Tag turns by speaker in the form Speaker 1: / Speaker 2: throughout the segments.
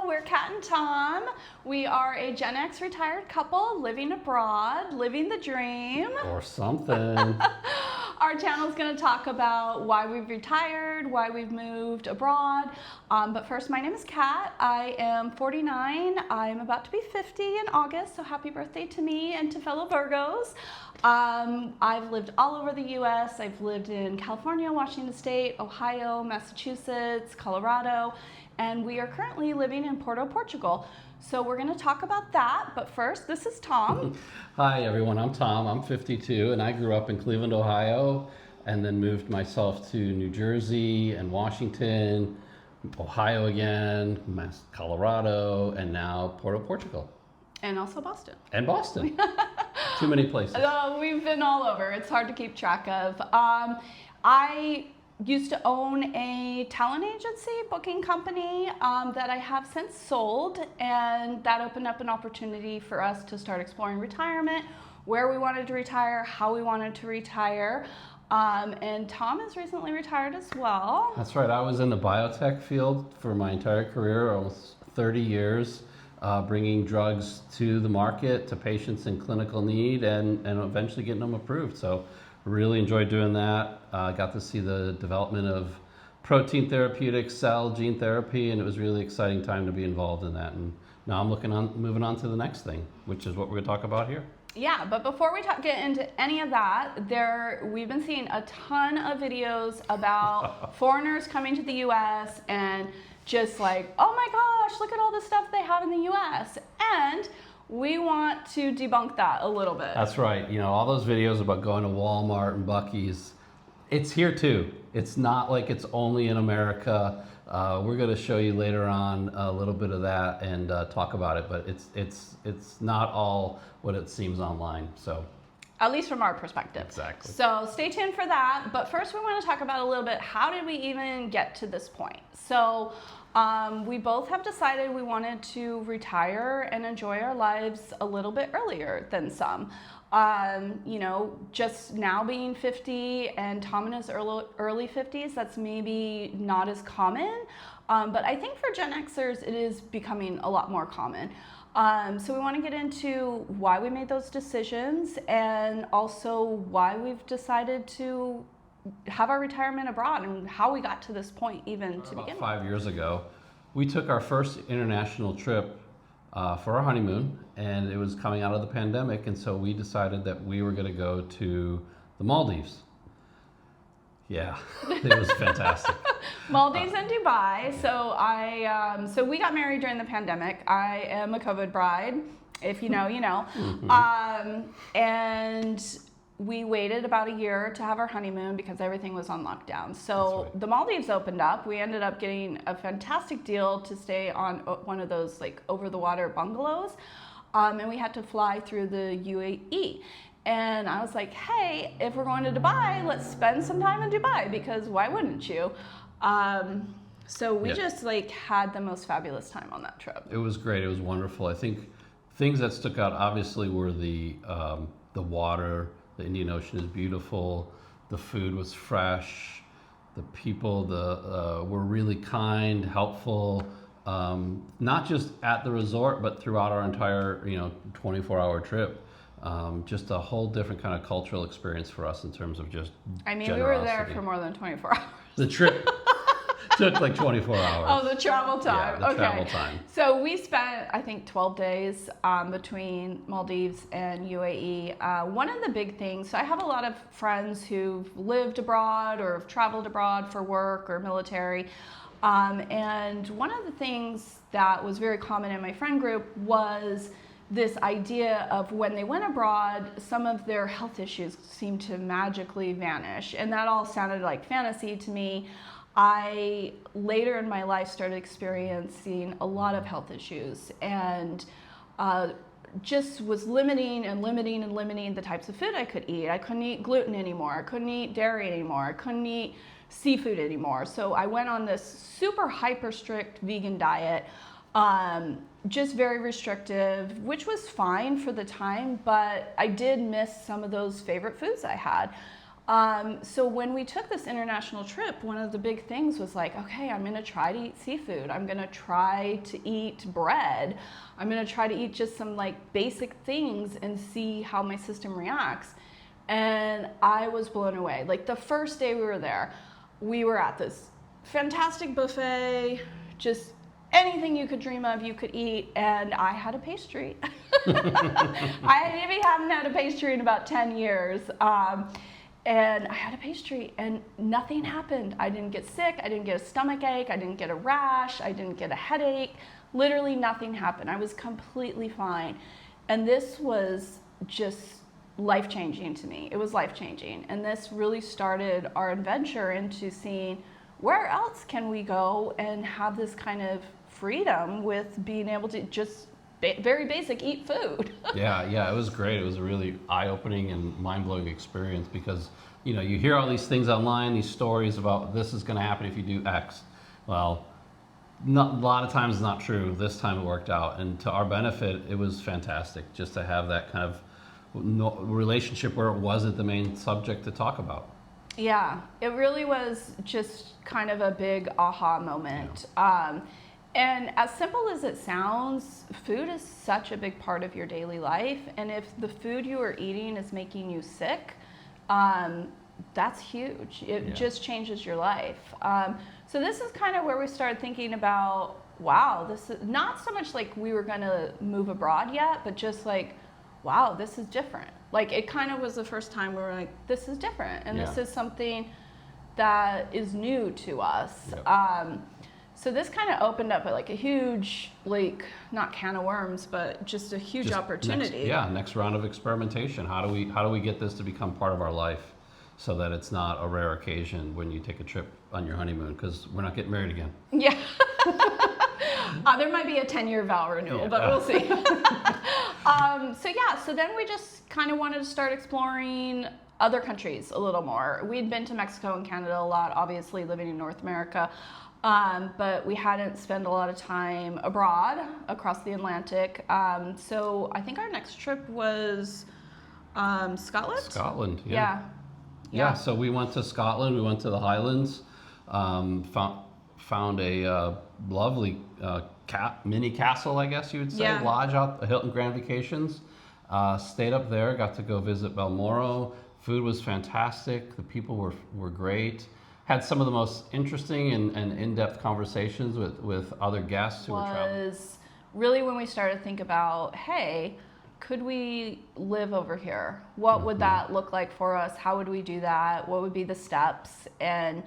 Speaker 1: we're Kat and Tom. We are a Gen X retired couple living abroad, living the dream.
Speaker 2: Or something.
Speaker 1: Our channel is going to talk about why we've retired, why we've moved abroad. But first, my name is Kat. I am 49. I'm about to be 50 in August, so happy birthday to me and to fellow Virgos. I've lived all over the U.S. I've lived in California, Washington State, Ohio, Massachusetts, Colorado, and we are currently living in Porto, Portugal. So we're going to talk about that, but first, this is Tom.
Speaker 2: Hi everyone, I'm Tom. I'm 52 and I grew up in Cleveland, Ohio, and then moved myself to New Jersey and Washington, Ohio again, Colorado, and now Porto, Portugal.
Speaker 1: And also Boston.
Speaker 2: And Boston. Too many places.
Speaker 1: We've been all over. It's hard to keep track of. I used to own a talent agency, booking company that I have since sold, and that opened up an opportunity for us to start exploring retirement, where we wanted to retire, how we wanted to retire. And Tom has recently retired as well.
Speaker 2: That's right. I was in the biotech field for my entire career, almost 30 years. Bringing drugs to the market, to patients in clinical need, and eventually getting them approved. So really enjoyed doing that. Got to see the development of protein therapeutics, cell, gene therapy, and it was a really exciting time to be involved in that. And now I'm moving on to the next thing, which is what we're going to talk about here.
Speaker 1: Yeah, but before we get into any of that, we've been seeing a ton of videos about foreigners coming to the U.S. and just like, oh my gosh, look at all the stuff they have in the U.S. And we want to debunk that a little bit.
Speaker 2: That's right. You know, all those videos about going to Walmart and Buc-ee's, it's here too. It's not like it's only in America. We're going to show you later on a little bit of that and talk about it, but it's not all what it seems online. So,
Speaker 1: at least from our perspective.
Speaker 2: Exactly.
Speaker 1: So stay tuned for that. But first we want to talk about a little bit, how did we even get to this point? So we both have decided we wanted to retire and enjoy our lives a little bit earlier than some. You know, just now being 50 and Tom in his early 50s, that's maybe not as common. But I think for Gen Xers, it is becoming a lot more common. So we want to get into why we made those decisions and also why we've decided to have our retirement abroad and how we got to this point even to begin with.
Speaker 2: 5 years ago, we took our first international trip for our honeymoon, and it was coming out of the pandemic, and so we decided that we were going to go to the Maldives. Yeah, it was fantastic.
Speaker 1: Maldives and Dubai. So we got married during the pandemic. I am a COVID bride. If you know, you know.
Speaker 2: Mm-hmm.
Speaker 1: And we waited about a year to have our honeymoon because everything was on lockdown. So
Speaker 2: right.
Speaker 1: The Maldives opened up. We ended up getting a fantastic deal to stay on one of those like over the water bungalows. And we had to fly through the UAE. And I was like, hey, if we're going to Dubai, let's spend some time in Dubai, because why wouldn't you? So we just like had the most fabulous time on that trip.
Speaker 2: It was great. It was wonderful. I think things that stuck out obviously were the water. The Indian Ocean is beautiful. The food was fresh. The people were really kind, helpful. Not just at the resort, but throughout our entire 24-hour trip. Just a whole different kind of cultural experience for us in terms of just generosity.
Speaker 1: We were there for more than 24 hours.
Speaker 2: The trip took like 24 hours.
Speaker 1: Oh, the travel time.
Speaker 2: Yeah, the travel time.
Speaker 1: So we spent, I think, 12 days between Maldives and UAE. One of the big things, so I have a lot of friends who've lived abroad or have traveled abroad for work or military. And one of the things that was very common in my friend group was this idea of when they went abroad, some of their health issues seemed to magically vanish. And that all sounded like fantasy to me. I, later in my life, started experiencing a lot of health issues and just was limiting the types of food I could eat. I couldn't eat gluten anymore. I couldn't eat dairy anymore. I couldn't eat seafood anymore. So I went on this super hyper strict vegan diet. Just very restrictive, which was fine for the time, but I did miss some of those favorite foods I had. So when we took this international trip, one of the big things was like, okay, I'm gonna try to eat seafood. I'm gonna try to eat bread. I'm gonna try to eat just some like basic things and see how my system reacts. And I was blown away. Like the first day we were there, we were at this fantastic buffet, just anything you could dream of, you could eat, and I had a pastry. I maybe haven't had a pastry in about 10 years. And I had a pastry and nothing happened. I didn't get sick, I didn't get a stomach ache, I didn't get a rash, I didn't get a headache. Literally nothing happened. I was completely fine. And this was just life-changing to me. It was life-changing. And this really started our adventure into seeing where else can we go and have this kind of freedom with being able to just very basic eat food.
Speaker 2: Yeah, it was great. It was a really eye-opening and mind-blowing experience because, you know, you hear all these things online, these stories about this is going to happen if you do X. Well, a lot of times it's not true. This time it worked out. And to our benefit, it was fantastic just to have that kind of relationship where it wasn't the main subject to talk about.
Speaker 1: Yeah, it really was just kind of a big aha moment. And as simple as it sounds, food is such a big part of your daily life. And if the food you are eating is making you sick, that's huge. It just changes your life. So this is kind of where we started thinking about, wow, this is not so much like we were going to move abroad yet, but just like, wow, this is different. Like it kind of was the first time we were like, this is different. And this is something that is new to us. So this kind of opened up like a huge, like not can of worms, but just a huge opportunity.
Speaker 2: Next round of experimentation. How do we get this to become part of our life, so that it's not a rare occasion when you take a trip on your honeymoon? Because we're not getting married again.
Speaker 1: Yeah. There might be a 10-year vow renewal, but we'll see. So then we just kind of wanted to start exploring other countries a little more. We'd been to Mexico and Canada a lot, obviously living in North America. But we hadn't spent a lot of time abroad across the Atlantic. So I think our next trip was Scotland?
Speaker 2: Scotland,
Speaker 1: Yeah,
Speaker 2: so we went to Scotland, we went to the Highlands, found a lovely mini castle, I guess you would say, lodge out the Hilton Grand Vacations. Stayed up there, got to go visit Balmoral. Food was fantastic, the people were great. Had some of the most interesting and in-depth conversations with other guests who were traveling.
Speaker 1: Was really when we started to think about, hey, could we live over here? What would that look like for us? How would we do that? What would be the steps? And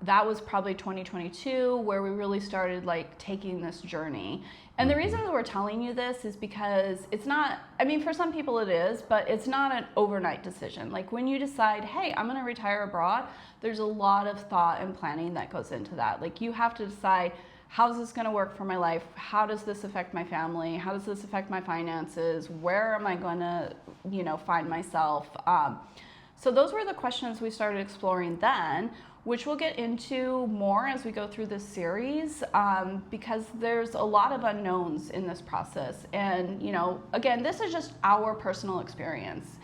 Speaker 1: that was probably 2022 where we really started like taking this journey. And the reason that we're telling you this is because it's not, I mean, for some people it is, but it's not an overnight decision. Like when you decide, hey, I'm going to retire abroad, there's a lot of thought and planning that goes into that. Like you have to decide, how's this going to work for my life? How does this affect my family? How does this affect my finances? Where am I going to, find myself? So those were the questions we started exploring then, which we'll get into more as we go through this series, because there's a lot of unknowns in this process. And, again, this is just our personal experience.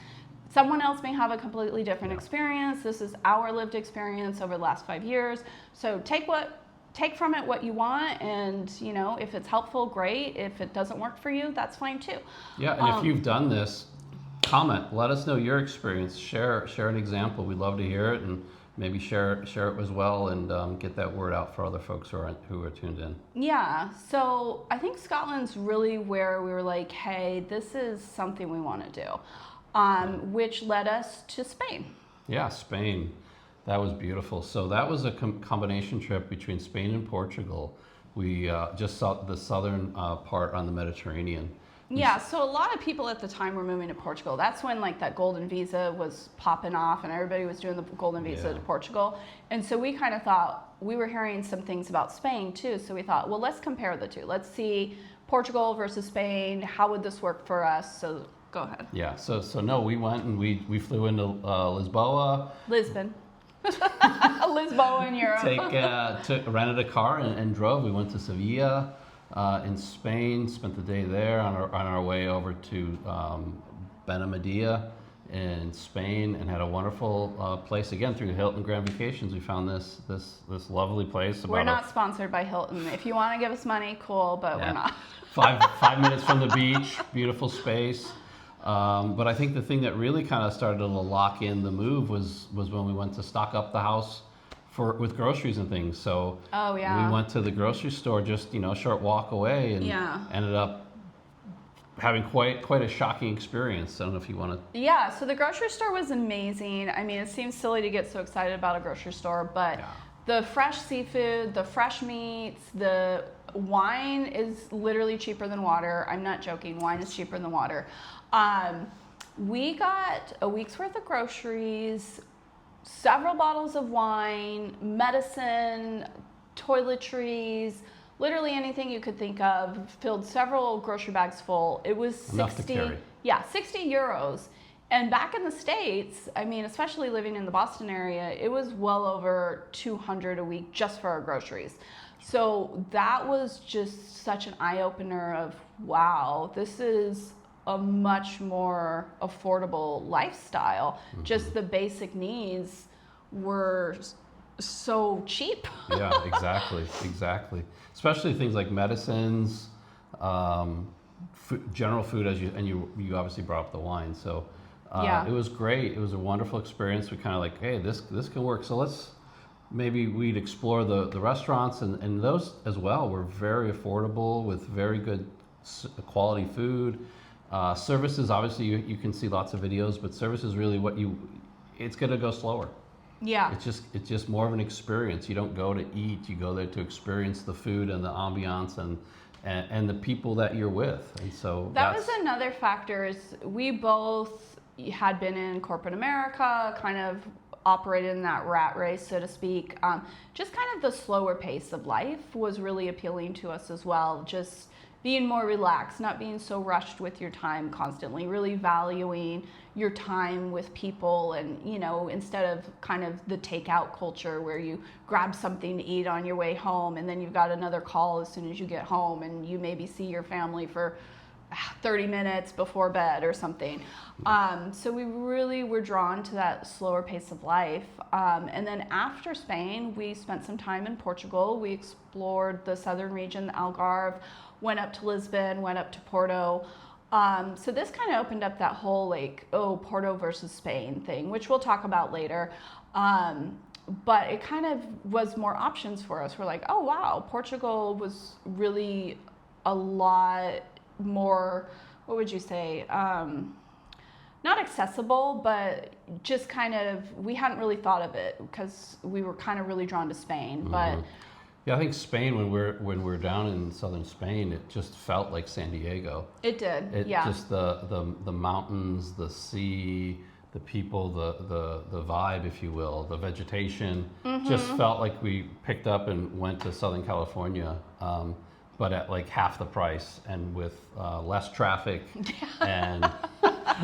Speaker 1: Someone else may have a completely different experience. This is our lived experience over the last 5 years. So take from it what you want, and if it's helpful, great. If it doesn't work for you, that's fine too.
Speaker 2: Yeah, and if you've done this, comment. Let us know your experience. Share an example. We'd love to hear it, and maybe share it as well, and get that word out for other folks who are tuned in.
Speaker 1: Yeah, so I think Scotland's really where we were like, hey, this is something we want to do, which led us to Spain.
Speaker 2: Yeah, Spain. That was beautiful. So that was a combination trip between Spain and Portugal. We just saw the southern part on the Mediterranean.
Speaker 1: Yeah, so a lot of people at the time were moving to Portugal. That's when like that golden visa was popping off and everybody was doing the golden visa to Portugal. And so we kind of thought, we were hearing some things about Spain too. So we thought, well, let's compare the two. Let's see Portugal versus Spain. How would this work for us? So go ahead.
Speaker 2: Yeah, so no, we went and we flew into
Speaker 1: Lisbon. Lisboa in Europe.
Speaker 2: Rented a car and drove. We went to Sevilla in Spain, spent the day there on our way over to Benamedilla in Spain and had a wonderful place again through Hilton Grand Vacations. We found this lovely place.
Speaker 1: We're not sponsored by Hilton. If you want to give us money, cool, but we're not.
Speaker 2: 5 minutes from the beach, beautiful space. But I think the thing that really kind of started to lock in the move was when we went to stock up the house with groceries and things. So we went to the grocery store just a short walk away and ended up having quite a shocking experience. I don't know if you want to.
Speaker 1: Yeah, so the grocery store was amazing. I mean, it seems silly to get so excited about a grocery store, but the fresh seafood, the fresh meats, the wine is literally cheaper than water. I'm not joking. Wine is cheaper than water. We got a week's worth of groceries, several bottles of wine, medicine, toiletries, literally anything you could think of, filled several grocery bags full. It was
Speaker 2: enough to carry.
Speaker 1: 60 euros. And back in the States, I mean, especially living in the Boston area, it was well over 200 a week just for our groceries. So that was just such an eye-opener of, wow, this is a much more affordable lifestyle. Mm-hmm. Just the basic needs were so cheap.
Speaker 2: Yeah, exactly. Especially things like medicines, general food, you obviously brought up the wine. So it was great. It was a wonderful experience. We kind of like, hey, this can work. So we'd explore the restaurants, and those as well were very affordable with very good quality food. Services, obviously you can see lots of videos, but service is really it's going to go slower.
Speaker 1: Yeah.
Speaker 2: It's just more of an experience. You don't go to eat, you go there to experience the food and the ambiance and the people that you're with. And so
Speaker 1: that was another factor is we both had been in corporate America, kind of operated in that rat race, so to speak. Just kind of the slower pace of life was really appealing to us as well. Just being more relaxed, not being so rushed with your time constantly, really valuing your time with people, and instead of kind of the takeout culture where you grab something to eat on your way home and then you've got another call as soon as you get home and you maybe see your family for 30 minutes before bed or something. So we really were drawn to that slower pace of life. And then after Spain, we spent some time in Portugal. We explored the southern region, the Algarve, went up to Lisbon, went up to Porto. So this kind of opened up that whole Porto versus Spain thing, which we'll talk about later. But it kind of was more options for us. We're like, oh wow, Portugal was really a lot more, what would you say, not accessible, but just kind of, we hadn't really thought of it because we were kind of really drawn to Spain.
Speaker 2: Mm-hmm.
Speaker 1: But
Speaker 2: yeah, I think Spain, when we're down in southern Spain, it just felt like San Diego.
Speaker 1: It did.
Speaker 2: Just the mountains, the sea, the people, the vibe, if you will, the vegetation, just felt like we picked up and went to Southern California, but at like half the price and with less traffic and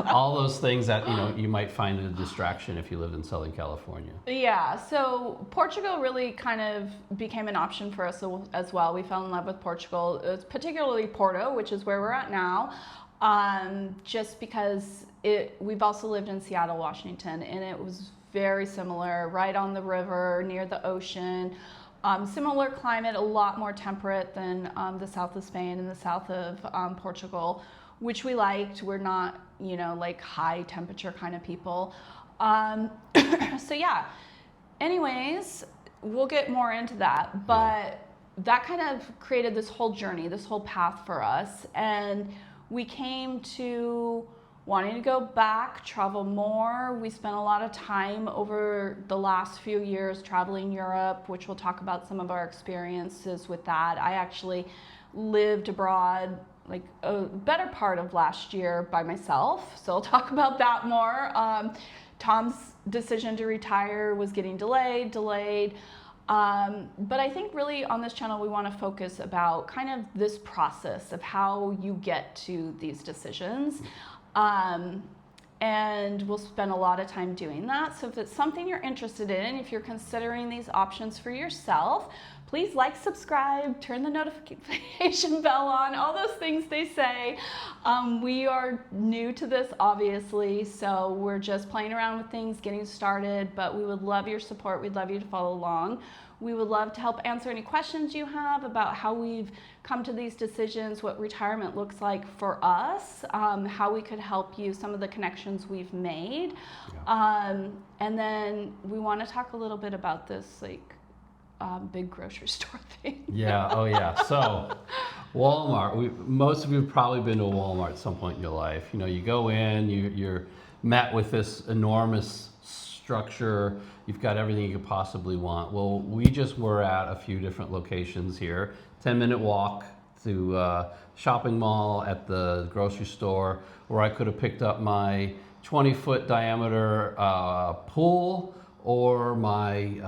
Speaker 2: all those things that you might find a distraction if you lived in Southern California.
Speaker 1: Yeah, so Portugal really kind of became an option for us as well. We fell in love with Portugal, particularly Porto, which is where we're at now, just because we've also lived in Seattle, Washington, and it was very similar, right on the river, near the ocean. Similar climate, a lot more temperate than the south of Spain and the south of Portugal, which we liked. We're not, like high temperature kind of people. So yeah, anyways, we'll get more into that. But that kind of created this whole journey, this whole path for us. And we came to wanting to go back, travel more. We spent a lot of time over the last few years traveling Europe, which we'll talk about some of our experiences with that. I actually lived abroad like a better part of last year by myself, so I'll talk about that more. Tom's decision to retire was getting delayed. But I think really on this channel we want to focus about kind of this process of how you get to these decisions. And we'll spend a lot of time doing that. So if it's something you're interested in, if you're considering these options for yourself, please like, subscribe, turn the notification bell on, all those things they say. We are new to this, obviously, so we're just playing around with things, getting started, but we would love your support. We'd love you to follow along. We would love to help answer any questions you have about how we've come to these decisions, what retirement looks like for us, how we could help you, some of the connections we've made.
Speaker 2: Yeah.
Speaker 1: And then we want to talk a little bit about this big grocery store thing.
Speaker 2: Yeah, oh yeah. So Walmart, most of you have probably been to a Walmart at some point in your life. You know, you go in, you're met with this enormous structure. You've got everything you could possibly want. Well, we just were at a few different locations here. 10-minute walk to shopping mall, at the grocery store, where I could have picked up my 20-foot diameter pool, or my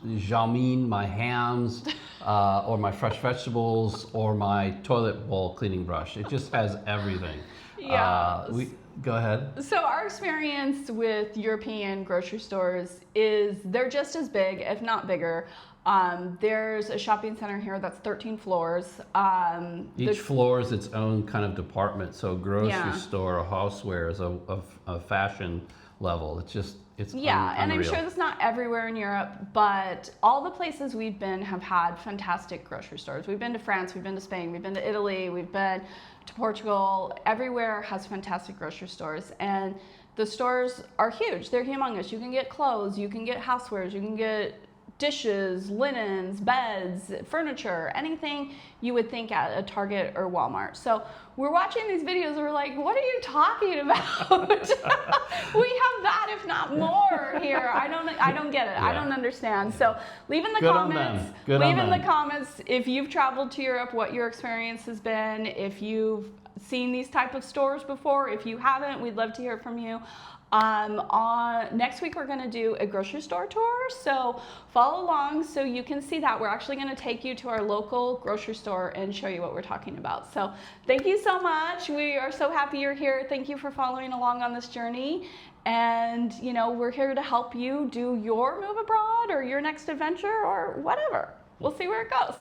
Speaker 2: jameen, my hams, or my fresh vegetables, or my toilet bowl cleaning brush. It just has everything.
Speaker 1: Yeah.
Speaker 2: Go ahead.
Speaker 1: So our experience with European grocery stores is they're just as big, if not bigger. There's a shopping center here that's 13 floors.
Speaker 2: Each floor is its own kind of department. So a grocery store, a houseware is a fashion level. It's
Speaker 1: yeah, and I'm
Speaker 2: unreal.
Speaker 1: sure that's not everywhere in Europe, but all the places we've been have had fantastic grocery stores. We've been to France, we've been to Spain, we've been to Italy, we've been to Portugal. Everywhere has fantastic grocery stores, and the stores are huge. They're humongous. You can get clothes, you can get housewares, you can get dishes, linens, beds, furniture, anything you would think at a Target or Walmart. So we're watching these videos and we're like, what are you talking about? We have that, if not more here. I don't get it.
Speaker 2: Yeah.
Speaker 1: I don't understand. So leave in the
Speaker 2: Good
Speaker 1: comments.
Speaker 2: Good
Speaker 1: Leave
Speaker 2: on
Speaker 1: in the
Speaker 2: them.
Speaker 1: comments if you've traveled to Europe, what your experience has been. If you've seen these type of stores before, if you haven't, we'd love to hear from you. Next week we're going to do a grocery store tour, so follow along so you can see that. We're actually going to take you to our local grocery store and show you what we're talking about. So thank you so much. We are so happy you're here. Thank you for following along on this journey. And you know, we're here to help you do your move abroad or your next adventure or whatever. We'll see where it goes.